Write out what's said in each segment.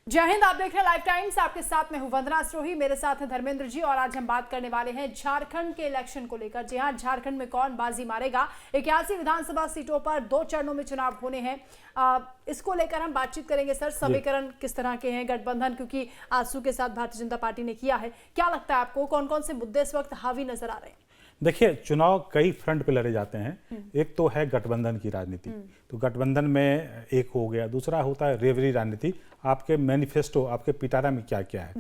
जय हिंद। आप देख रहे हैं लाइव टाइम्स। आपके साथ में हूं वंदना स्रोही, मेरे साथ हैं धर्मेंद्र जी और आज हम बात करने वाले हैं झारखंड के इलेक्शन को लेकर। जी हां, झारखंड में कौन बाजी मारेगा। 81 विधानसभा सीटों पर 2 चरणों में चुनाव होने हैं। इसको लेकर हम बातचीत करेंगे। सर, समीकरण किस तरह के हैं, गठबंधन क्योंकि आजसू के साथ भारतीय जनता पार्टी ने किया है, क्या लगता है आपको कौन कौन से मुद्दे इस वक्त हावी नजर आ रहे हैं? देखिए, चुनाव कई फ्रंट पे लड़े जाते हैं। एक तो है गठबंधन की राजनीति, तो गठबंधन में एक हो गया। दूसरा होता है रेवरी राजनीति, आपके मैनिफेस्टो, आपके पिटारा में क्या क्या है।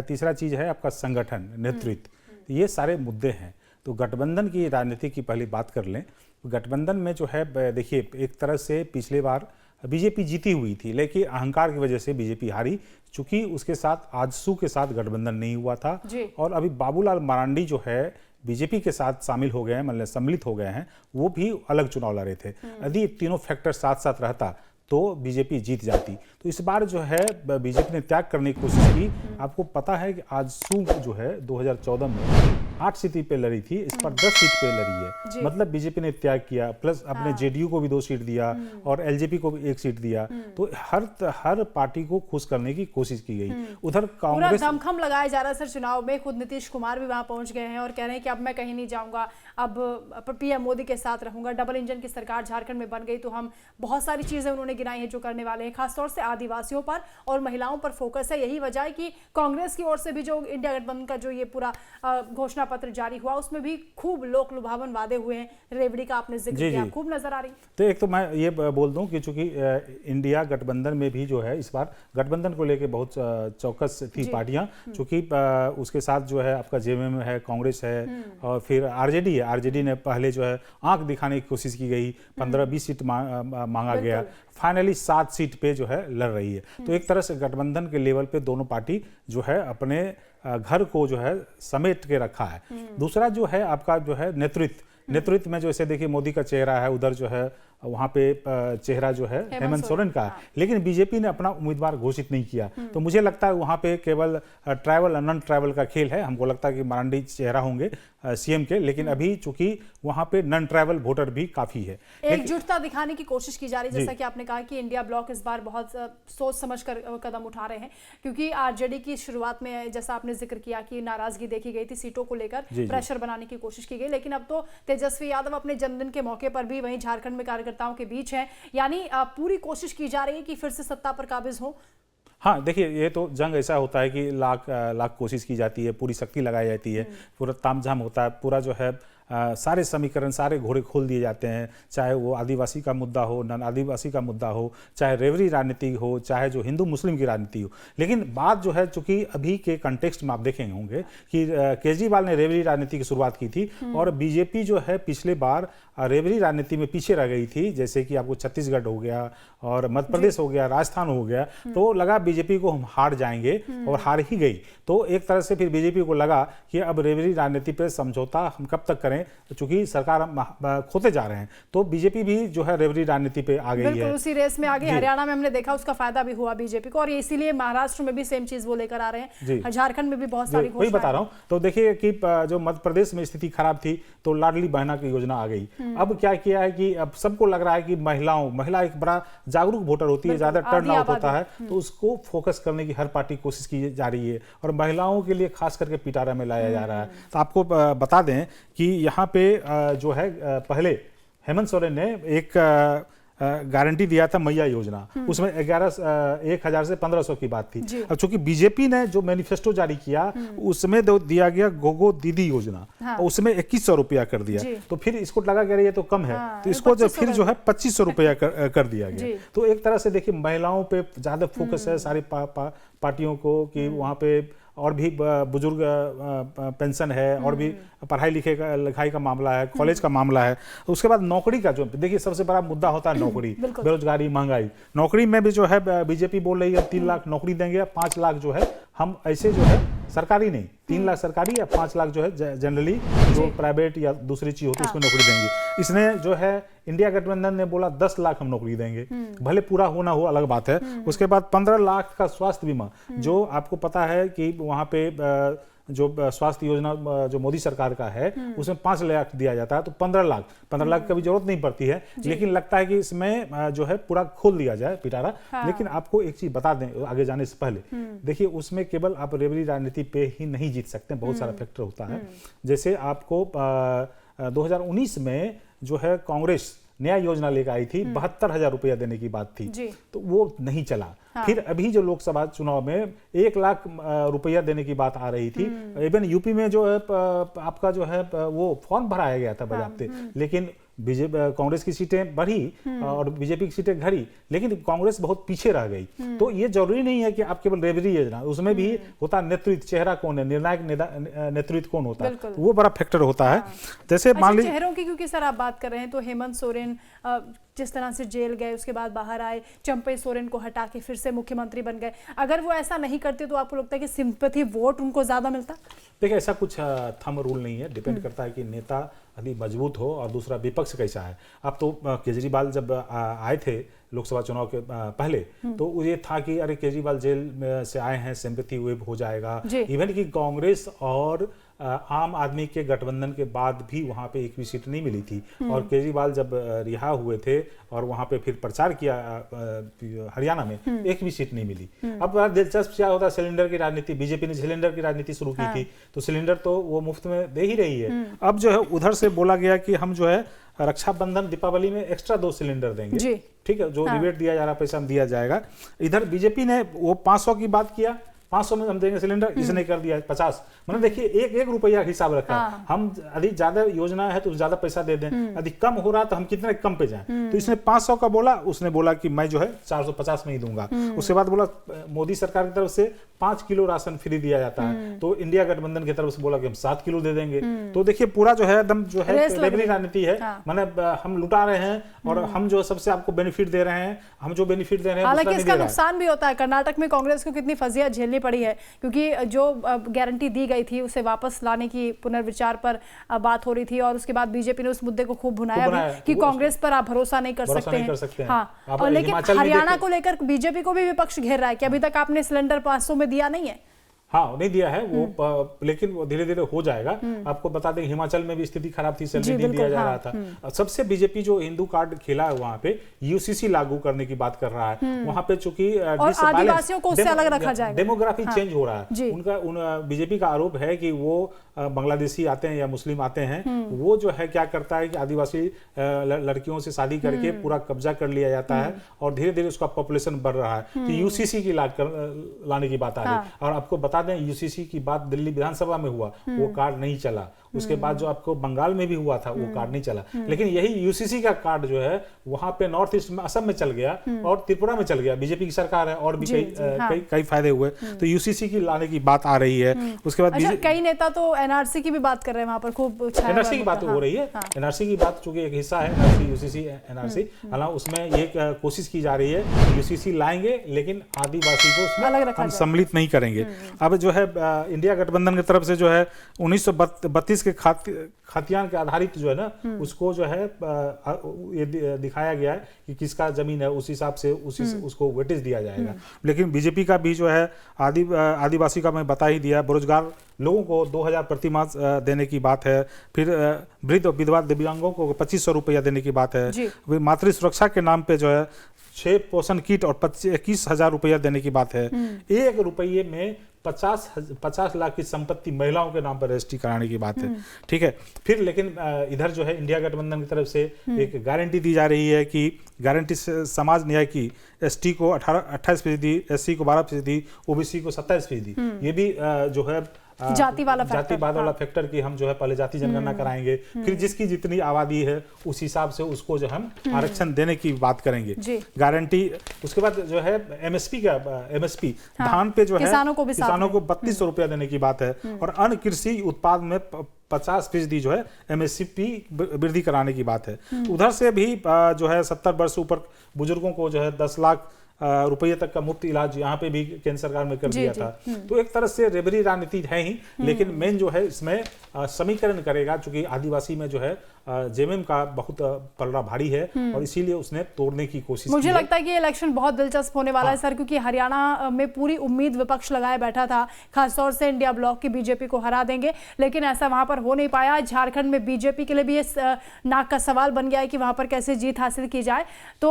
तीसरा चीज है आपका संगठन, नेतृत्व। ये सारे मुद्दे हैं। तो गठबंधन की राजनीति की पहली बात कर लें। गठबंधन में जो है, देखिए, एक तरह से पिछले बार बीजेपी जीती हुई थी, लेकिन अहंकार की वजह से बीजेपी हारी, चूंकि उसके साथ आजसू के साथ गठबंधन नहीं हुआ था। और अभी बाबूलाल मरांडी जो है बीजेपी के साथ शामिल हो गए हैं, मतलब सम्मिलित हो गए हैं, वो भी अलग चुनाव लड़ रहे थे। यदि तीनों फैक्टर साथ साथ रहता तो बीजेपी जीत जाती। तो इस बार जो है बीजेपी ने त्याग करने की कोशिश की। आपको पता है कि आजसू जो है 2014 में 8 सीट पे लड़ी थी, इस पर 10 सीट पे लड़ी है। मतलब बीजेपी ने त्याग किया, प्लस अपने जेडीयू को भी 2 सीट दिया और एलजेपी को भी 1 सीट दिया। तो हर पार्टी को खुश करने की कोशिश की गई। उधर कांग्रेस दमखम लगाया जा रहा है। सर, चुनाव में खुद नीतीश कुमार भी वहां पहुंच गए हैं और कह रहे हैं कि अब मैं कहीं नहीं जाऊंगा, अब पीएम मोदी के साथ रहूंगा। डबल इंजन की सरकार झारखंड में बन गई तो हम बहुत सारी चीजें उन्होंने गिनाई है जो करने वाले हैं, खासतौर से आदिवासियों पर और महिलाओं पर फोकस है। यही वजह है कि कांग्रेस की ओर से भी जो इंडिया गठबंधन का जो ये पूरा घोषणा पत्र जारी हुआ, उसमें भी खूब लोक लुभावन वादे हुए हैं। रेवड़ी का आपने जिक्र किया, खूब नजर आ रही। तो एक तो मैं ये बोल दूं कि चूंकि इंडिया गठबंधन में भी जो है इस बार गठबंधन को लेकर बहुत चौकस थी पार्टियां, चूंकि उसके साथ जो है आपका जेएमएम है, कांग्रेस है और फिर आरजेडी है। आरजेडी ने पहले जो है आंख दिखाने की कोशिश की गई, 15-20 सीट मांगा गया, फाइनली 7 सीट पे जो है लड़ रही है। तो एक तरह से गठबंधन के लेवल पे दोनों पार्टी जो है अपने घर को जो है समेट के रखा है। दूसरा जो है आपका जो है नेतृत्व में जो ऐसे देखिए मोदी का चेहरा है, उधर जो है वहाँ पे चेहरा जो है हेमंत सोरेन का है, लेकिन बीजेपी ने अपना उम्मीदवार घोषित नहीं किया। तो मुझे लगता है वहाँ पे केवल ट्रैवल और नॉन ट्रैवल का खेल है। हमको लगता है कि मरांडी चेहरा होंगे सीएम के, लेकिन अभी चूंकि वहाँ पे नॉन ट्रैवल वोटर भी काफी है। एकजुटता दिखाने की कोशिश की जा रही है, जैसा कि आपने कहा कि इंडिया ब्लॉक इस बार बहुत सोच समझ कर कदम उठा रहे हैं, क्योंकि आरजेडी की शुरुआत में जैसा आपने जिक्र किया कि नाराजगी देखी गई थी, सीटों को लेकर प्रेशर बनाने की कोशिश की गई, लेकिन अब तो तेजस्वी यादव अपने जन्मदिन के मौके पर भी वहीं झारखंड में कार्यकर्ताओं के बीच है। यानी पूरी कोशिश की जा रही है कि फिर से सत्ता पर काबिज हो। हाँ, देखिए, ये तो जंग ऐसा होता है कि लाख कोशिश की जाती है, पूरी शक्ति लगाई जाती है, पूरा तामझाम होता है, पूरा जो है सारे समीकरण, सारे घोड़े खोल दिए जाते हैं। चाहे वो आदिवासी का मुद्दा हो, नॉन आदिवासी का मुद्दा हो, चाहे रेवरी राजनीति हो, चाहे जो हिंदू मुस्लिम की राजनीति हो। लेकिन बात जो है, चूंकि अभी के कंटेक्स्ट में आप देखेंगे होंगे कि केजरीवाल ने रेवरी राजनीति की शुरुआत की थी और बीजेपी जो है पिछले बार रेवरी राजनीति में पीछे रह गई थी। जैसे कि आपको छत्तीसगढ़ हो गया और मध्य प्रदेश हो गया, राजस्थान हो गया, तो लगा बीजेपी को हम हार जाएंगे और हार ही गई। तो एक तरह से फिर बीजेपी को लगा कि अब रेवरी राजनीति पर समझौता हम कब तक करें, चूंकि सरकार खोते जा रहे हैं। तो बीजेपी भी जो है रेवरी राजनीति पे आ गई है, उसी रेस में आ गई। हरियाणा में हमने देखा उसका फायदा भी हुआ बीजेपी को, और इसीलिए महाराष्ट्र में भी सेम चीज वो लेकर आ रहे हैं, झारखंड में भी बहुत सारी वही बता रहा हूं। तो देखिए कि जो मध्य प्रदेश में स्थिति खराब थी तो लाडली बहना की योजना आ गई। अब क्या किया है कि अब सबको लग रहा है कि महिला एक बड़ा जागरूक वोटर होती है, ज्यादा टर्न आउट होता है, तो उसको फोकस करने की हर पार्टी कोशिश की जा रही है और महिलाओं के लिए खास करके पिटारा में लाया जा रहा है। तो आपको बता दें कि यहाँ पे जो है पहले हेमंत सोरेन ने एक गारंटी दिया था मैया योजना, उसमें 1,000 से 1,500 की बात थी। अब चूंकि बीजेपी ने जो मैनिफेस्टो जारी किया उसमें दिया गया गोगो दीदी योजना, और उसमें 2,100 रुपया कर दिया। तो फिर इसको लगा कि ये तो कम है, तो इसको जो फिर जो है 2,500 रुपया कर दिया गया। तो एक तरह से देखिए महिलाओं पे ज्यादा फोकस है सारी पार्टियों को कि वहां पे और भी बुजुर्ग पेंशन है और भी पढ़ाई लिखाई का मामला है, कॉलेज का मामला है। उसके बाद नौकरी का जो देखिए सबसे बड़ा मुद्दा होता है नौकरी, बेरोजगारी, महंगाई। नौकरी में भी जो है बीजेपी बोल रही है 3 लाख नौकरी देंगे, 5 लाख जो है हम ऐसे जो है सरकारी नहीं, 3 लाख सरकारी या 5 लाख जो है जनरली जो प्राइवेट या दूसरी चीज होती है उसमें नौकरी देंगे। इसने जो है इंडिया गठबंधन ने बोला 10 लाख हम नौकरी देंगे, भले पूरा होना हो अलग बात है। उसके बाद 15 लाख का स्वास्थ्य बीमा, जो आपको पता है कि वहां पे जो स्वास्थ्य योजना जो मोदी सरकार का है उसमें 5 लाख दिया जाता है, तो 15 लाख की भी जरूरत नहीं पड़ती है, लेकिन लगता है कि इसमें जो है पूरा खोल दिया जाए पिटारा। लेकिन आपको एक चीज बता दें आगे जाने से पहले, देखिए उसमें केवल आप रेवड़ी राजनीति पे ही नहीं जीत सकते, बहुत सारा फैक्टर होता है। जैसे आपको 2019 में जो है कांग्रेस नया योजना लेकर आई थी, 72,000 रुपया देने की बात थी, तो वो नहीं चला। फिर अभी जो लोकसभा चुनाव में 1 लाख रुपया देने की बात आ रही थी। इवन यूपी में जो है आपका जो है वो फॉर्म भराया गया था बजाते, लेकिन कांग्रेस की सीटें बढ़ी और बीजेपी की सीटें घटी, लेकिन कांग्रेस बहुत पीछे रह गई। तो ये जरूरी नहीं है कि आप केवल रेवड़ी योजना, उसमें भी होता नेतृत्व, चेहरा कौन है, निर्णायक नेतृत्व कौन होता है, वो बड़ा फैक्टर होता है। जैसे मान लीजिए चेहरों की, क्योंकि सर आप बात कर रहे हैं तो हेमंत सोरेन जिस तरह से जेल गए, उसके बाद बाहर आए, चंपई सोरेन को हटा के फिर से मुख्यमंत्री बन गए, अगर वो ऐसा नहीं करते तो आपको लगता है कि सिंपैथी वोट उनको ज्यादा मिलता? देखिए ऐसा कुछ थंब रूल नहीं है, डिपेंड करता है कि नेता अधिक मजबूत हो और दूसरा विपक्ष कैसा है। अब तो केजरीवाल जब आए थे लोकसभा चुनाव के पहले, तो ये था कि अरे केजरीवाल जेल में से आए हैं, सिंपैथी वेव हो जाएगा। इवन कि कांग्रेस और आम आदमी के गठबंधन के बाद भी वहां पे एक भी सीट नहीं मिली थी, और केजरीवाल जब रिहा हुए थे और वहां पे फिर प्रचार किया हरियाणा में, एक भी सीट नहीं मिली। अब बड़ा दिलचस्प क्या होता है, सिलेंडर की राजनीति, बीजेपी ने सिलेंडर की राजनीति शुरू की थी, तो सिलेंडर तो वो मुफ्त में दे ही रही है। अब जो है उधर से बोला गया कि हम जो है रक्षाबंधन दीपावली में एक्स्ट्रा 2 सिलेंडर देंगे, ठीक है, जो रिबेट दिया जा रहा पैसा हम दिया जाएगा। इधर बीजेपी ने वो 500 की बात किया, 500 में हम देंगे सिलेंडर, इसने कर दिया 50। मतलब देखिए एक रुपया हिसाब रखा है। हम अधिक ज्यादा योजना है तो ज्यादा पैसा दे दें, अधिक कम हो रहा तो हम कितने कम पे जाएं। तो इसने 500 का बोला, उसने बोला कि मैं जो है 450 में ही दूंगा। उसके बाद बोला मोदी सरकार की तरफ से 5 किलो राशन फ्री दिया जाता है, तो इंडिया गठबंधन की तरफ से बोला कि हम 7 किलो दे देंगे। तो देखिए पूरा जो है एकदम जो है रेवड़ी राजनीति है, मतलब हम लुटा रहे हैं और हम जो सबसे आपको बेनिफिट दे रहे हैं, हम जो बेनिफिट दे रहे हैं। हालांकि इसका नुकसान भी होता है। कर्नाटक में कांग्रेस को कितनी फजियत झेलनी पड़ी है, क्योंकि जो गारंटी दी गई थी उसे वापस लाने की पुनर्विचार पर बात हो रही थी, और उसके बाद बीजेपी ने उस मुद्दे को खूब भुनाया भी कि कांग्रेस पर आप भरोसा नहीं कर सकते हैं। हाँ, और लेकिन हरियाणा को लेकर बीजेपी को भी विपक्ष घेर रहा है कि अभी तक आपने सिलेंडर 500 में दिया नहीं है। हाँ नहीं दिया है वो, लेकिन वो धीरे धीरे हो जाएगा। आपको बता दें हिमाचल में भी स्थिति खराब थी, सैलरी नहीं दिया जा रहा था। सबसे बीजेपी जो हिंदू कार्ड खेला है वहां पे यूसीसी लागू करने की बात कर रहा है। वहां पे चूंकि आदिवासियों को उससे अलग रखा जाएगा, डेमोग्राफी चेंज हो रहा है उनका। बीजेपी का आरोप है कि वो बांग्लादेशी आते हैं या मुस्लिम आते हैं, वो जो है क्या करता है कि आदिवासी लड़कियों से शादी करके पूरा कब्जा कर लिया जाता है और धीरे धीरे उसका पॉपुलेशन बढ़ रहा है। तो यूसीसी की लाने की बात आ रही है। और आपको बता दें यूसीसी की बात दिल्ली विधानसभा में हुआ, वो कार्ड नहीं चला। उसके बाद जो आपको बंगाल में भी हुआ था वो कार्ड नहीं चला, लेकिन यही यूसीसी का कार्ड जो है वहां पे नॉर्थ ईस्ट में असम में चल गया और त्रिपुरा में चल गया। बीजेपी की सरकार है और भी कई फायदे हुए, तो यूसीसी की लाने की बात आ रही है। उसके बाद कई नेता तो एनआरसी की भी बात कर रहे हैं, वहां पर खूब एनआरसी की बात हो रही है। एनआरसी की बात चूंकि एक हिस्सा है एनआरसी, यूसीसी एनआरसी, हालांकि उसमें ये कोशिश की जा रही है यूसीसी लाएंगे लेकिन आदिवासी को उसमें हम सम्मिलित नहीं करेंगे। अब जो है इंडिया गठबंधन की तरफ से जो है 1932 के खतियान के आधारित जो है ना उसको जो है ये दिखाया गया है कि किसका जमीन है, उस हिसाब से उसको वेटेज दिया जाएगा। लेकिन बीजेपी का भी जो है आदिवासी का मैं बता ही दिया, बेरोजगार लोगों को 2000 प्रति माह देने की बात है। फिर वृद्ध और विधवा दिव्यांगों को 2500 रुपया देने की बात है। मातृ सुरक्षा के नाम पे जो है 6 पोषण किट और 21,000 रुपया देने की बात है। 1 रुपये में 50 लाख की संपत्ति महिलाओं के नाम पर रजिस्ट्री कराने की बात है, ठीक है। फिर लेकिन इधर जो है इंडिया गठबंधन की तरफ से एक गारंटी दी जा रही है कि गारंटी समाज न्याय की एसटी को 28%, एससी को 12%, ओबीसी को 27%। ये भी जो है जातिवाद वाला फैक्टर की हम जो है पहले जाति जनगणना कराएंगे, फिर जिसकी जितनी आबादी है उस हिसाब से उसको जो हम आरक्षण देने की बात करेंगे, गारंटी। उसके बाद जो है एमएसपी धान पे जो है किसानों को 3200 रुपया देने की बात है। और अन्य कृषि उत्पाद में 50% जो है एमएसपी वृद्धि कराने की बात है। उधर से भी जो है 70 वर्ष ऊपर बुजुर्गों को जो है 10 लाख रुपये तक का मुफ्त इलाज यहाँ पे भी केंद्र सरकार में कर दिया था। तो एक तरह से रेबरी राजनीति है ही, लेकिन मेन जो है इसमें समीकरण करेगा, चूंकि आदिवासी में जो है जेएमएम का बहुत पलड़ा भारी है और इसीलिए उसने तोड़ने की कोशिश मुझे की लगता है कि ये इलेक्शन बहुत दिलचस्प होने वाला है सर, क्योंकि हरियाणा में पूरी उम्मीद विपक्ष लगाए बैठा था, खासतौर से इंडिया ब्लॉक की बीजेपी को हरा देंगे, लेकिन ऐसा वहां पर हो नहीं पाया। झारखंड में बीजेपी के लिए भी ये नाक का सवाल बन गया है कि वहां पर कैसे जीत हासिल की जाए। तो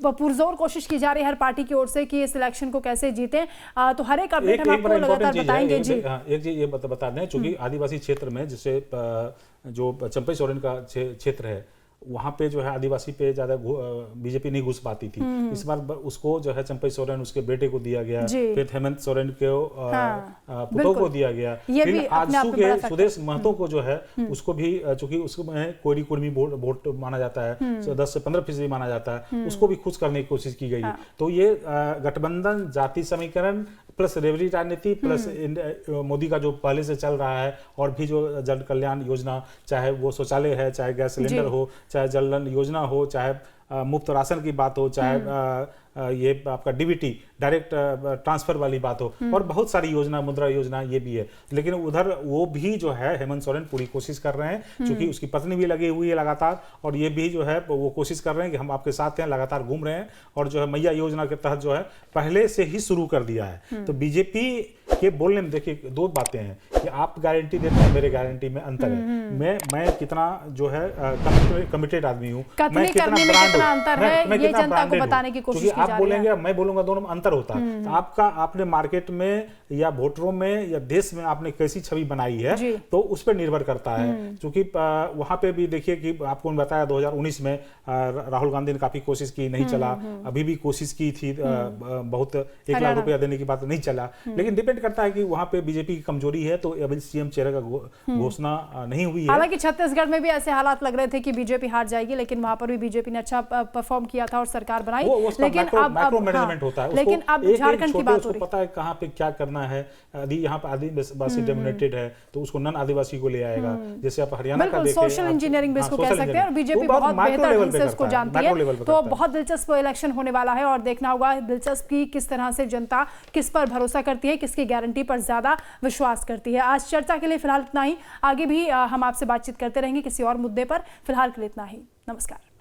पुरजोर कोशिश की जा रही है हर पार्टी की ओर से कि इस इलेक्शन को कैसे जीते। तो हर एक अपडेट हम आपको लगातार बताएंगे। जी, एक चीज ये बता दें, चूंकि आदिवासी क्षेत्र में जैसे जो चंपई सोरेन का क्षेत्र है, वहाँ पे जो है आदिवासी पे ज्यादा बीजेपी नहीं घुस पाती थी। इस बार उसको जो है चंपई सोरेन उसके बेटे को दिया गया, फिर हेमंत सोरेन के पुतों को दिया गया, फिर आजसू के सुदेश महतो को जो है उसको भी, चूंकि उसको कोरी कुर्मी वोट माना जाता है, 10 से 15% माना जाता है, उसको भी खुश करने की कोशिश की गई। तो ये गठबंधन जाति समीकरण प्लस रेवरी राजनीति प्लस मोदी का जो पहले से चल रहा है और भी जो जन कल्याण योजना, चाहे वो शौचालय है, चाहे गैस सिलेंडर हो, चाहे जल नल योजना हो, चाहे मुफ्त राशन की बात हो, चाहे ये आपका डीबीटी डायरेक्ट ट्रांसफर वाली बात हो, और बहुत सारी योजना, मुद्रा योजना ये भी है। लेकिन उधर वो भी जो है हेमंत सोरेन पूरी कोशिश कर रहे हैं, क्योंकि उसकी पत्नी भी लगी हुई है लगातार, और ये भी जो है वो कोशिश कर रहे हैं कि हम आपके साथ हैं, लगातार घूम रहे हैं, और जो है मैया योजना के तहत जो है पहले से ही शुरू कर दिया है। तो बीजेपी के बोलने में देखिए दो बातें हैं कि आप गारंटी देते हैं, मेरे गारंटी में अंतर है। मैं कितना जो है कमिटेड आदमी हूँ, मैं कितना ब्रांड हूँ, ये जनता को बताने की कोशिश की जा रही है। आप बोलेंगे मैं बोलूंगा, दोनों में अंतर होता है। तो आपने मार्केट में या वोटरों में या देश में आपने कैसी छवि बनाई है, तो उस पर निर्भर करता है। क्योंकि वहां पे भी देखिए कि आपको बताया 2019 में राहुल गांधी ने काफी कोशिश की, नहीं चला, अभी भी कोशिश की थी, बहुत 1 लाख रुपया देने की बात नहीं चला। लेकिन डिपेंड करता है कि वहां पे बीजेपी की कमजोरी है, तो अभी सीएम चेहरे का घोषणा नहीं हुई है। हालांकि छत्तीसगढ़ में भी ऐसे हालात लग रहे थे कि बीजेपी हार जाएगी, लेकिन वहां पर भी बीजेपी ने अच्छा परफॉर्म किया था और सरकार बनाई। लेकिन मैक्रो मैनेजमेंट होता है, लेकिन अब झारखंड की बात हो रही है, पता है कहाँ पे क्या करना है। यदि यहाँ पे आदिवासी डोमिनेटेड है तो उसको नॉन आदिवासी को ले आएगा। जैसे आप हरियाणा का देखें, सोशल इंजीनियरिंग भी इसको कह सकते हैं, और बीजेपी बहुत बेहतर ढंग से उसको जानती है। तो बहुत दिलचस्प इलेक्शन होने वाला है और देखना होगा दिलचस्प की किस तरह से जनता किस पर भरोसा करती है, किसकी गारंटी पर ज्यादा विश्वास करती है। आज चर्चा के लिए फिलहाल इतना ही, आगे भी हम आपसे बातचीत करते रहेंगे किसी और मुद्दे पर। फिलहाल के लिए इतना ही, नमस्कार।